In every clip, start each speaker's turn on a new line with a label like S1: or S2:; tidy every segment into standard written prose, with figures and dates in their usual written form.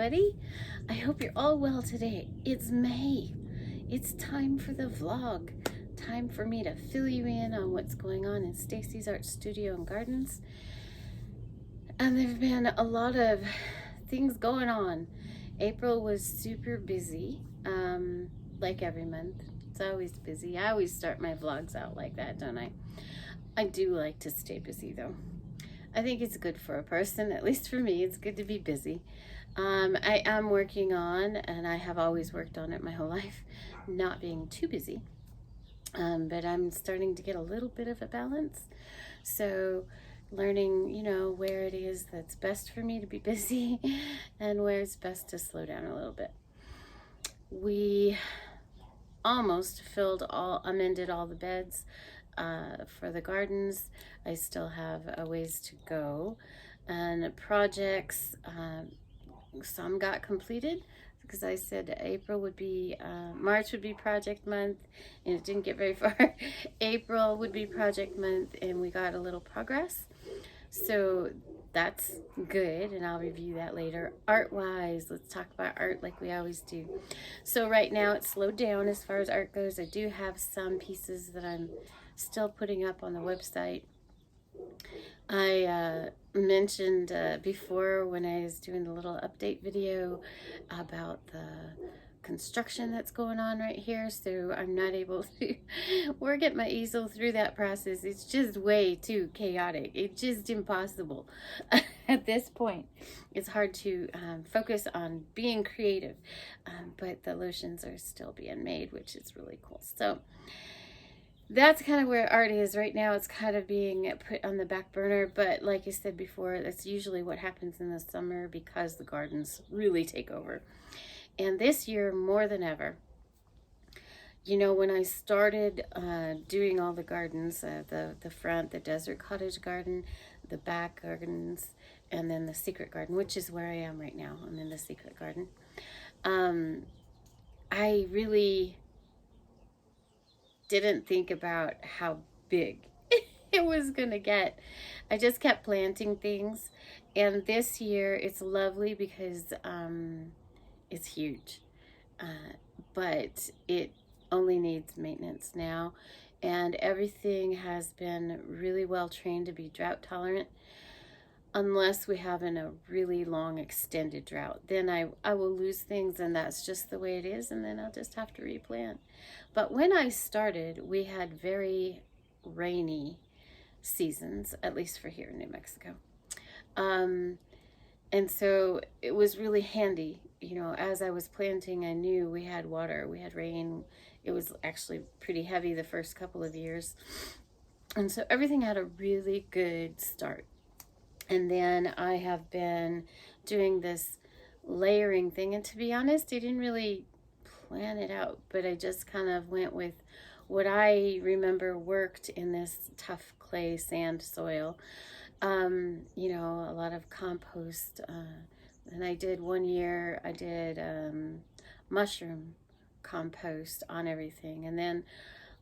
S1: Buddy, I hope you're all well today. It's May. It's time for the vlog. Time for me to fill you in on what's going on in Stacy's Art Studio and Gardens. And there have been a lot of things going on. April was super busy, like every month. It's always busy. I always start my vlogs out like that, don't I? I do like to stay busy though. I think it's good for a person, at least for me, it's good to be busy. I am working on, and I have always worked on it my whole life, not being too busy. But I'm starting to get a little bit of a balance. So learning, where it is that's best for me to be busy and where it's best to slow down a little bit. We almost amended all the beds for the gardens. I still have a ways to go. And projects, some got completed because I said March would be project month, and it didn't get very far. April would be project month, and we got a little progress. So that's good, and I'll review that later. Art-wise, let's talk about art like we always do. So right now it's slowed down as far as art goes. I do have some pieces that I'm still putting up on the website. I mentioned before when I was doing the little update video about the construction that's going on right here, so I'm not able to work at my easel through that process. It's just way too chaotic. It's just impossible at this point. It's hard to focus on being creative, but the lotions are still being made, which is really cool. So that's kind of where art is right now. It's kind of being put on the back burner, but like I said before, that's usually what happens in the summer because the gardens really take over. And this year, more than ever, when I started doing all the gardens, the front, the desert cottage garden, the back gardens, and then the secret garden, which is where I am right now. I'm in the secret garden. I really didn't think about how big it was gonna get. I just kept planting things, and this year it's lovely because it's huge, but it only needs maintenance now, and everything has been really well trained to be drought tolerant, unless we have a really long extended drought. Then I will lose things, and that's just the way it is, and then I'll just have to replant. But when I started, we had very rainy seasons, at least for here in New Mexico. And so it was really handy. As I was planting, I knew we had water, we had rain. It was actually pretty heavy the first couple of years. And so everything had a really good start. And then I have been doing this layering thing. And to be honest, I didn't really plan it out, but I just kind of went with what I remember worked in this tough clay sand soil. A lot of compost. And I did one year, I did mushroom compost on everything. And then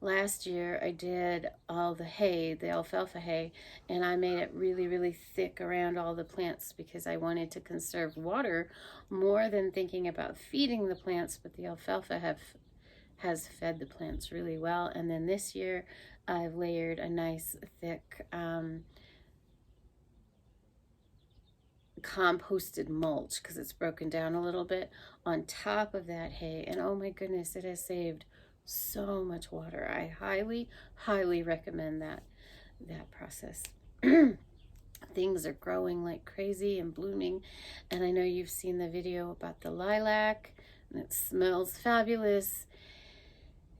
S1: last year I did all the hay, the alfalfa hay, and I made it really, really thick around all the plants because I wanted to conserve water more than thinking about feeding the plants, but the alfalfa has fed the plants really well. And then this year I've layered a nice thick composted mulch because it's broken down a little bit on top of that hay, and oh my goodness, it has saved so much water. I highly recommend that process. Things are growing like crazy and blooming, and I know you've seen the video about the lilac, and it smells fabulous,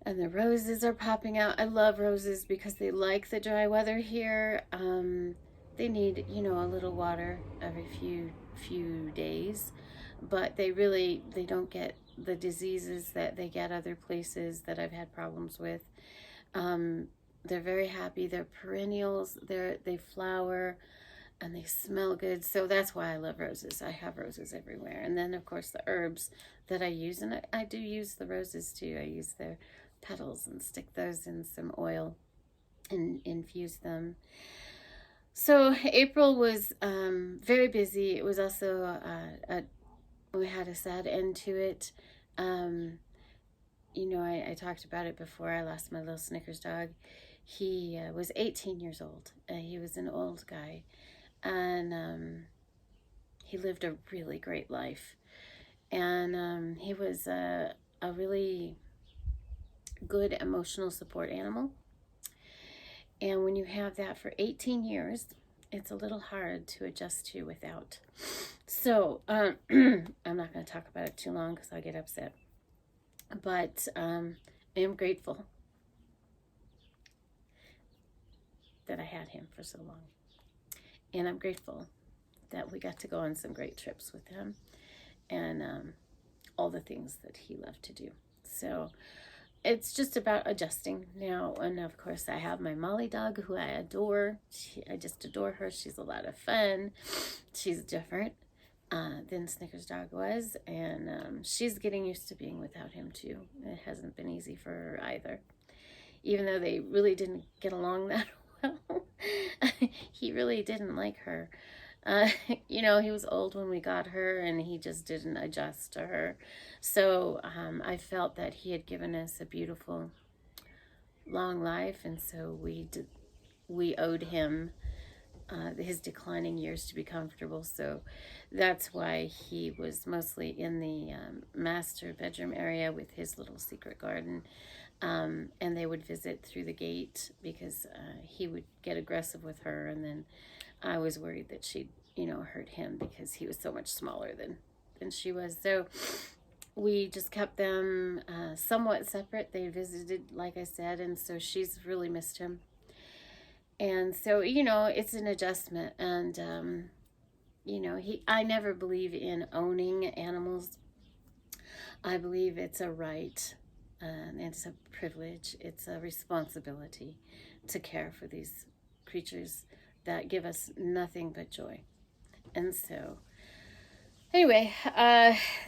S1: and the roses are popping out. I love roses because they like the dry weather here. They need, a little water every few days, but they don't get the diseases that they get other places that I've had problems with. They're very happy. They're perennials. They flower and they smell good. So that's why I love roses. I have roses everywhere. And then of course the herbs that I use, and I do use the roses too. I use their petals and stick those in some oil and infuse them. So April was very busy. It was also a we had a sad end to it. You know, I talked about it before. I lost my little Snickers dog. He was 18 years old. He was an old guy, and he lived a really great life. And he was a really good emotional support animal. And when you have that for 18 years, it's a little hard to adjust to without. So I'm not going to talk about it too long because I'll get upset. But I am grateful that I had him for so long. And I'm grateful that we got to go on some great trips with him and all the things that he loved to do. So it's just about adjusting now. And of course, I have my Molly dog who I adore. I just adore her. She's a lot of fun. She's different than Snickers dog was. And she's getting used to being without him too. It hasn't been easy for her either. Even though they really didn't get along that well. He really didn't like her. You know, he was old when we got her and he just didn't adjust to her. So I felt that he had given us a beautiful long life, and so we owed him his declining years to be comfortable. So that's why he was mostly in the master bedroom area with his little secret garden. And they would visit through the gate because he would get aggressive with her, and then I was worried that she'd, you know, hurt him because he was so much smaller than she was. So we just kept them somewhat separate. They visited, like I said, and so she's really missed him. And so, you know, it's an adjustment. And, you know, I never believe in owning animals. I believe it's a right and it's a privilege. It's a responsibility to care for these creatures that give us nothing but joy. And so, anyway,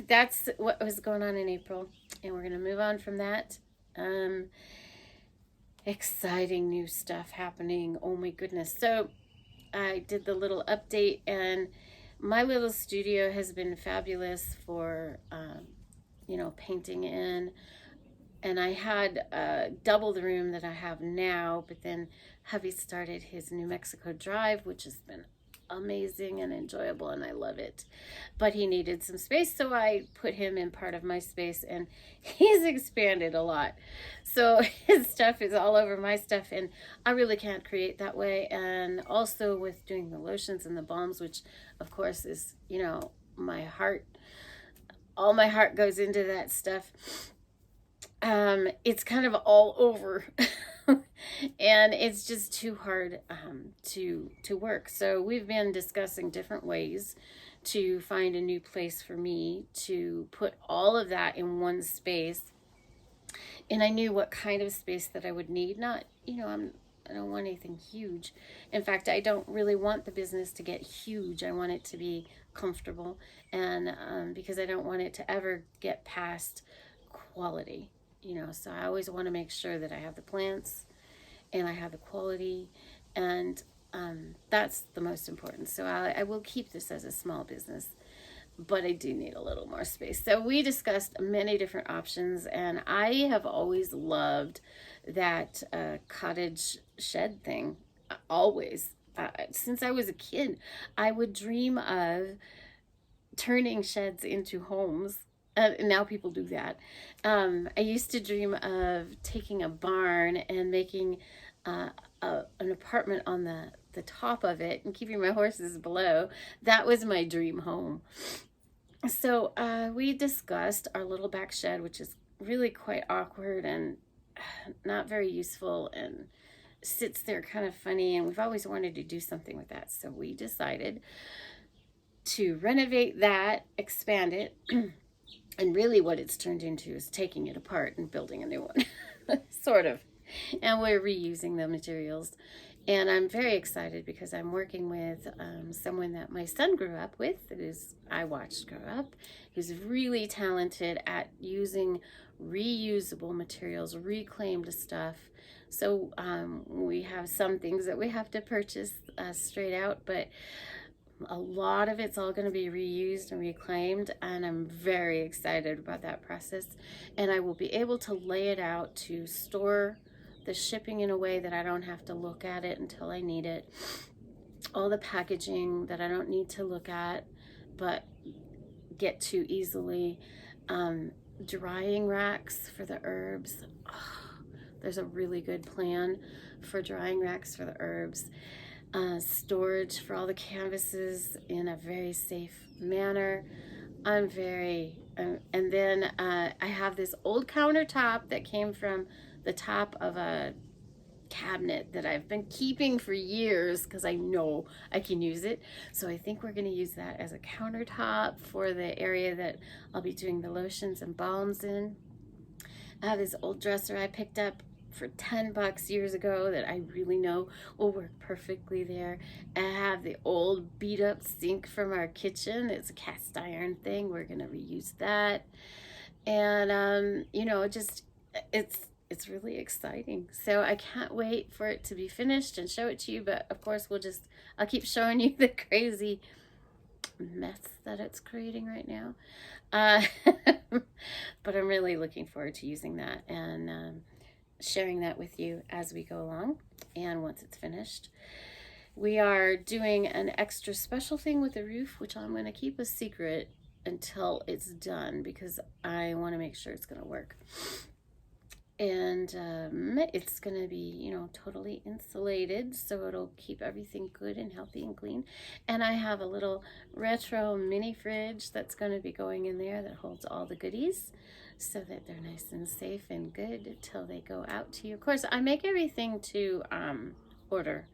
S1: that's what was going on in April. And we're going to move on from that. Exciting new stuff happening. Oh my goodness. So I did the little update, and my little studio has been fabulous for, you know, painting in. And I had double the room that I have now, but then hubby started his New Mexico drive, which has been amazing and enjoyable, and I love it. But he needed some space, so I put him in part of my space, and he's expanded a lot. So his stuff is all over my stuff, and I really can't create that way. And also with doing the lotions and the balms, which of course is, you know, my heart, all my heart goes into that stuff. It's kind of all over and it's just too hard to work. So we've been discussing different ways to find a new place for me to put all of that in one space. And I knew what kind of space that I would need. Not, you know, I don't want anything huge. In fact, I don't really want the business to get huge. I want it to be comfortable, and because I don't want it to ever get past quality. You know, so I always want to make sure that I have the plants and I have the quality, and that's the most important. So I will keep this as a small business, but I do need a little more space. So we discussed many different options, and I have always loved that cottage shed thing. Always. Since I was a kid, I would dream of turning sheds into homes. Now people do that. I used to dream of taking a barn and making an apartment on the top of it and keeping my horses below. That was my dream home. So we discussed our little back shed, which is really quite awkward and not very useful and sits there kind of funny. And we've always wanted to do something with that. So we decided to renovate that, expand it. And really what it's turned into is taking it apart and building a new one, sort of. And we're reusing the materials. And I'm very excited because I'm working with someone that my son grew up with, who's I watched grow up, who's really talented at using reusable materials, reclaimed stuff. So we have some things that we have to purchase straight out, but A lot of it's all going to be reused and reclaimed, and I'm very excited about that process. And I will be able to lay it out to store the shipping in a way that I don't have to look at it until I need it. All the packaging that I don't need to look at but get to easily. Drying racks for the herbs. Oh, there's a really good plan for drying racks for the herbs. Storage for all the canvases in a very safe manner. And then I have this old countertop that came from the top of a cabinet that I've been keeping for years because I know I can use it. So I think we're going to use that as a countertop for the area that I'll be doing the lotions and balms in. I have this old dresser I picked up for $10 years ago that I really know will work perfectly there. And I have the old beat up sink from our kitchen. It's a cast iron thing. We're going to reuse that. And, you know, it's really exciting. So I can't wait for it to be finished and show it to you. But of course, I'll keep showing you the crazy mess that it's creating right now. But I'm really looking forward to using that and sharing that with you as we go along. And once it's finished, we are doing an extra special thing with the roof, which I'm going to keep a secret until it's done because I want to make sure it's going to work. And it's going to be, you know, totally insulated, so it'll keep everything good and healthy and clean. And I have a little retro mini fridge that's going to be going in there that holds all the goodies so that they're nice and safe and good until they go out to you. Of course, I make everything to order.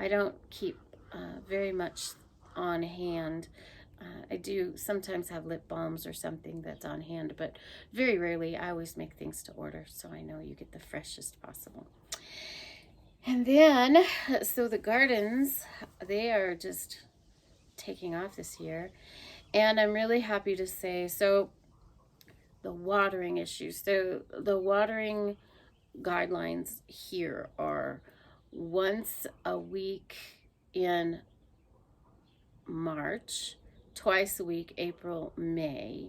S1: I don't keep very much on hand. I do sometimes have lip balms or something that's on hand, but very rarely. I always make things to order, so I know you get the freshest possible. And then, so the gardens, they are just taking off this year. And I'm really happy to say, so the watering issues. So the watering guidelines here are once a week in March, twice a week, April, May,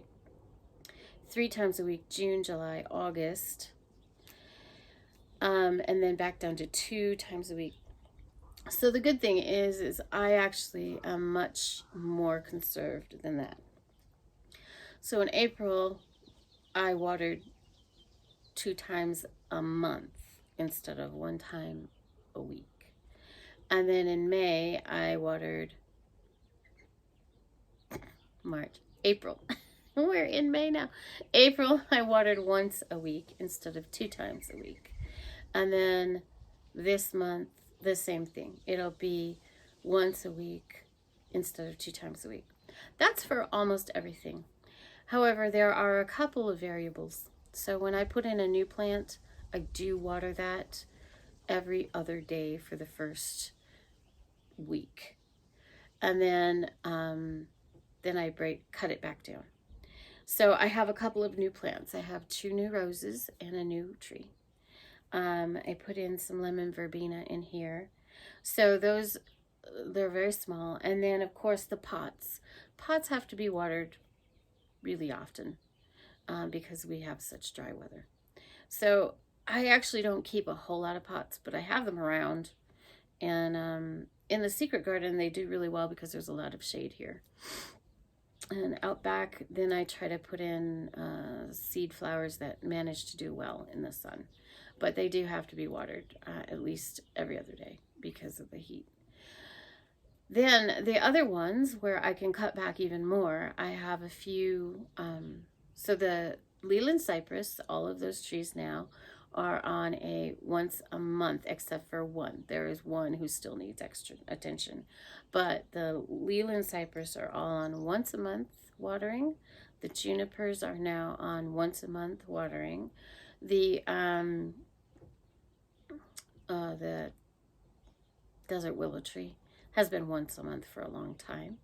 S1: 3 times a week, June, July, August, and then back down to 2 times a week. So the good thing is I actually am much more conserved than that. So in April, I watered 2 times a month instead of 1 time a week. And then in May, I watered April. We're in May now. April, I watered once a week instead of 2 times a week. And then this month, the same thing. It'll be once a week instead of 2 times a week. That's for almost everything. However, there are a couple of variables. So when I put in a new plant, I do water that every other day for the first week. And then I cut it back down. So I have a couple of new plants. I have 2 new roses and a new tree. I put in some lemon verbena in here. So they're very small. And then of course the pots. Pots have to be watered really often because we have such dry weather. So I actually don't keep a whole lot of pots, but I have them around. And in the secret garden, they do really well because there's a lot of shade here. And out back, then I try to put in seed flowers that manage to do well in the sun. But they do have to be watered at least every other day because of the heat. Then the other ones where I can cut back even more, I have a few. So the Leland cypress, all of those trees now are on a once a month, except for one. There is one who still needs extra attention. But the Leland cypress are all on once a month watering. The junipers are now on once a month watering. The desert willow tree has been once a month for a long time.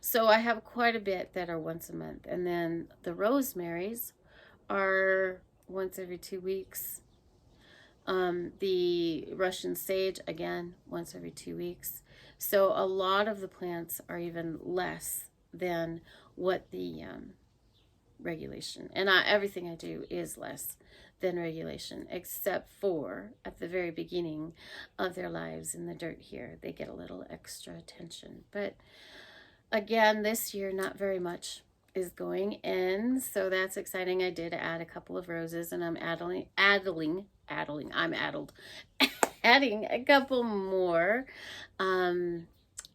S1: So I have quite a bit that are once a month. And then the rosemarys are once every 2 weeks. The Russian sage, again, once every 2 weeks. So a lot of the plants are even less than what the regulation, and everything I do is less than regulation, except for at the very beginning of their lives in the dirt here, they get a little extra attention. But again, this year, not very much is going in, so that's exciting. I did add a couple of roses, and I'm adding a couple more.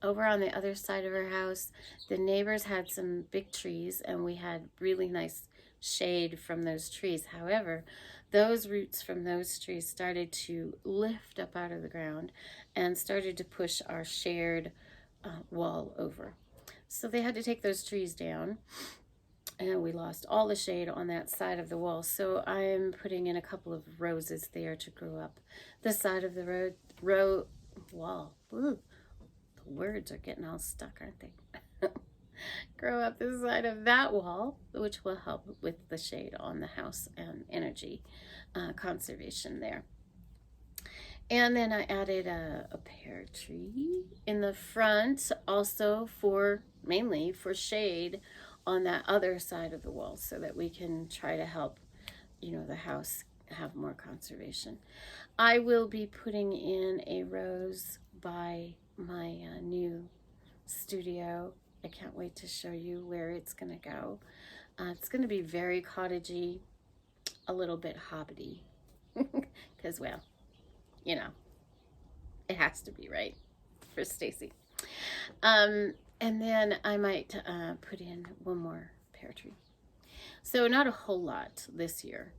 S1: Over on the other side of our house, the neighbors had some big trees, and we had really nice shade from those trees. However, those roots from those trees started to lift up out of the ground and started to push our shared wall over. So they had to take those trees down, and we lost all the shade on that side of the wall. So I'm putting in a couple of roses there to grow up the side of the wall. Ooh, the words are getting all stuck, aren't they? Grow up the side of that wall, which will help with the shade on the house and energy conservation there. And then I added a pear tree in the front, also mainly for shade on that other side of the wall, so that we can try to help, the house have more conservation. I will be putting in a rose by my new studio. I can't wait to show you where it's going to go. It's going to be very cottagey, a little bit hobbity, because, well, it has to be, right, for Stacy. And then I might put in one more pear tree. So not a whole lot this year,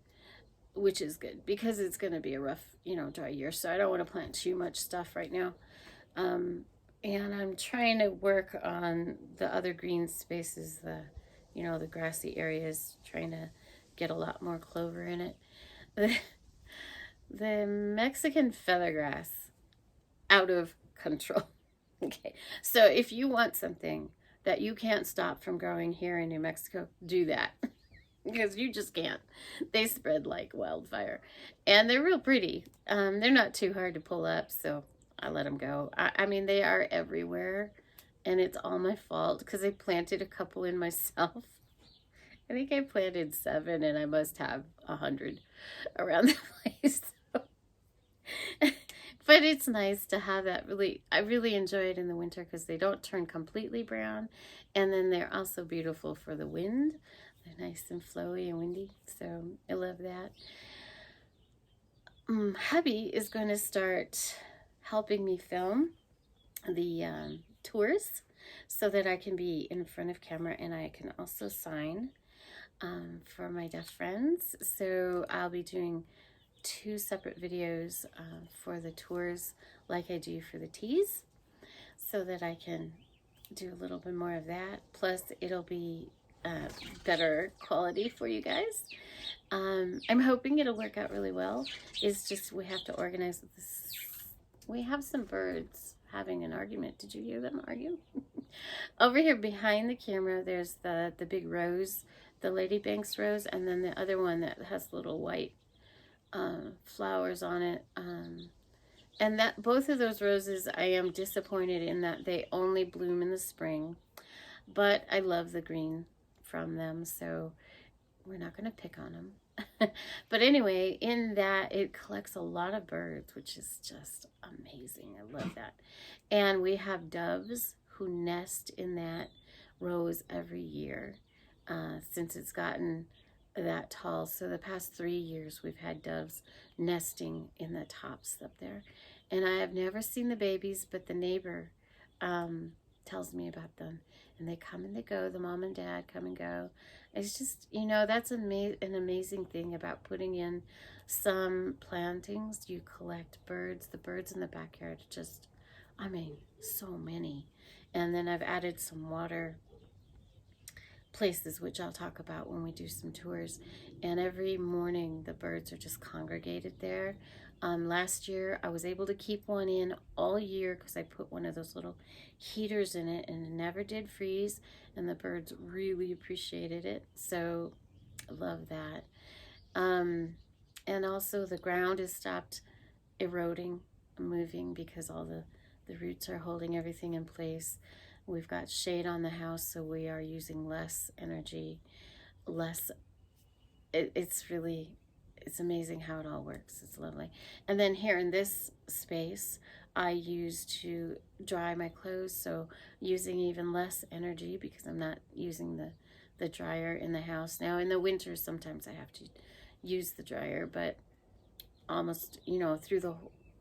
S1: which is good because it's going to be a rough, dry year. So I don't want to plant too much stuff right now. And I'm trying to work on the other green spaces, the grassy areas, trying to get a lot more clover in it. The Mexican feathergrass, out of control. Okay, so if you want something that you can't stop from growing here in New Mexico, do that. Because you just can't. They spread like wildfire. And they're real pretty. They're not too hard to pull up, so I let them go. I mean, they are everywhere, and it's all my fault because I planted a couple in myself. I think I planted 7, and I must have 100 around the place. But it's nice to have that. I really enjoy it in the winter because they don't turn completely brown, and then they're also beautiful for the wind. They're nice and flowy and windy, so I love that. Hubby is going to start helping me film the tours so that I can be in front of camera, and I can also sign for my deaf friends. So I'll be doing 2 separate videos for the tours like I do for the teas, so that I can do a little bit more of that. Plus it'll be better quality for you guys. I'm hoping it'll work out really well. It's just we have to organize this. We have some birds having an argument. Did you hear them argue? Over here behind the camera, there's the big rose, the Lady Banks rose, and then the other one that has little white flowers on it. And that both of those roses, I am disappointed in that they only bloom in the spring. But I love the green from them, so we're not going to pick on them. But anyway, in that, it collects a lot of birds, which is just amazing. I love that. And we have doves who nest in that rose every year since it's gotten that tall. So the past 3 years, we've had doves nesting in the tops up there. And I have never seen the babies, but the neighbor tells me about them. And they come and they go. The mom and dad come and go. It's just, that's an amazing thing about putting in some plantings. You collect birds. The birds in the backyard, just, so many. And then I've added some water places, which I'll talk about when we do some tours. And every morning, the birds are just congregated there. Last year, I was able to keep one in all year because I put one of those little heaters in it, and it never did freeze, and the birds really appreciated it. So I love that. And also the ground has stopped eroding, moving, because all the The roots are holding everything in place. We've got shade on the house, so we are using less energy, less. It's really, it's amazing how it all works. It's lovely. And then here in this space, I use to dry my clothes, so using even less energy because I'm not using the dryer in the house. Now in the winter, sometimes I have to use the dryer, but almost, you know, through the,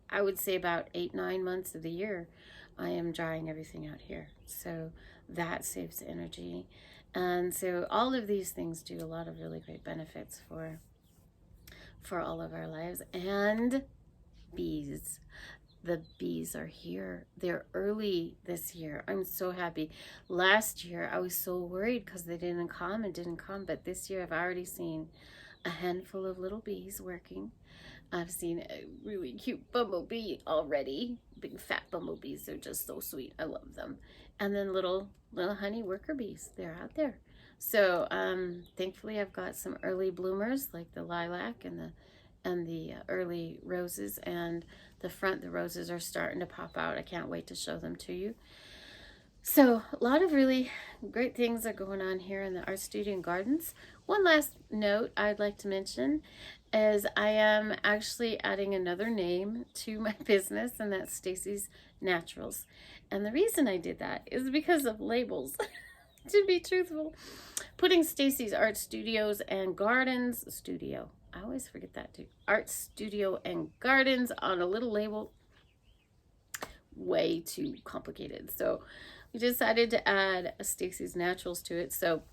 S1: I would say about 8-9 months of the year, I am drying everything out here. So that saves energy. And so all of these things do a lot of really great benefits for all of our lives. And bees. The bees are here. They're early this year. I'm so happy. Last year, I was so worried because they didn't come. But this year, I've already seen a handful of little bees working. I've seen a really cute bumblebee already. Big fat bumblebees. They're just so sweet. I love them. And then little honey worker bees. They're out there. So thankfully, I've got some early bloomers like the lilac and the early roses, and the roses are starting to pop out. I can't wait to show them to you. So a lot of really great things are going on here in the art studio and gardens. One last note I'd like to mention is I am actually adding another name to my business, and that's Stacy's Naturals. And the reason I did that is because of labels. To be truthful, putting Stacy's Art Studios and Gardens Studio, I always forget that too, Art Studio and Gardens on a little label, way too complicated. So we decided to add a Stacy's Naturals to it. So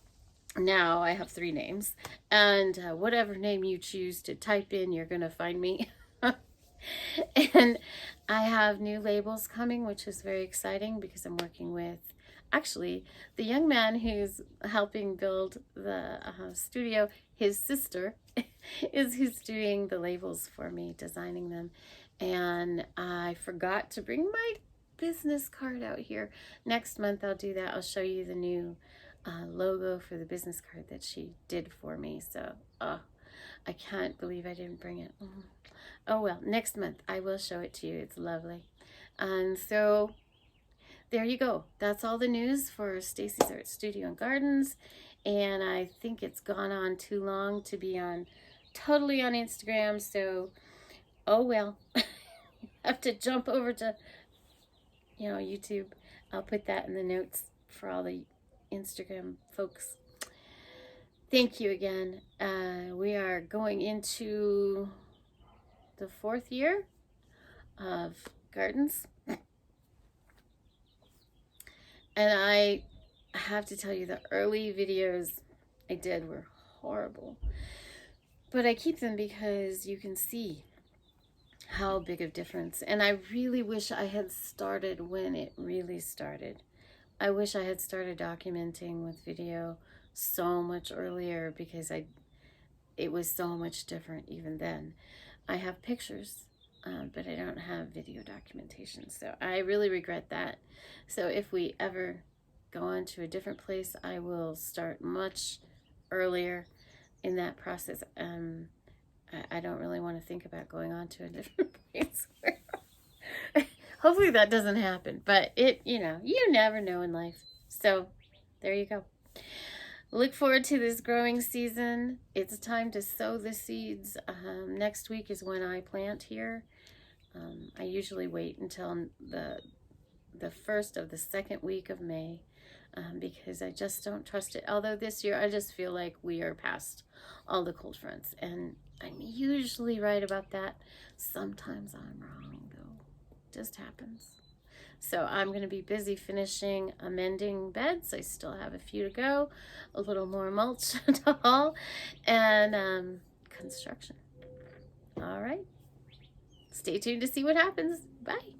S1: now I have 3 names, and whatever name you choose to type in, you're gonna find me. And I have new labels coming, which is very exciting because I'm working with actually the young man who's helping build the studio. His sister is who's doing the labels for me, designing them. And I forgot to bring my business card out here. Next month I'll do that. I'll show you the new logo for the business card that she did for me. So I can't believe I didn't bring it. Oh well, next month I will show it to you. It's lovely. And so there you go. That's all the news for Stacy's Art Studio and Gardens. And I think it's gone on too long to be on totally on Instagram. So, oh well. Have to jump over to, you know, YouTube. I'll put that in the notes for all the Instagram folks. Thank you again. We are going into the 4th year of gardens. And I have to tell you, the early videos I did were horrible. But I keep them because you can see how big of difference. And I really wish I had started when it really started. I wish I had started documenting with video so much earlier because it was so much different even then. I have pictures, but I don't have video documentation. So I really regret that. So if we ever go on to a different place, I will start much earlier in that process. I don't really want to think about going on to a different place. Hopefully that doesn't happen, but you never know in life. So there you go. Look forward to this growing season. It's time to sow the seeds. Next week is when I plant here. I usually wait until the first of the 2nd week of May because I just don't trust it. Although this year I just feel like we are past all the cold fronts, and I'm usually right about that. Sometimes I'm wrong though. It just happens. So I'm going to be busy finishing amending beds. I still have a few to go, a little more mulch to haul, and construction. All right. Stay tuned to see what happens. Bye.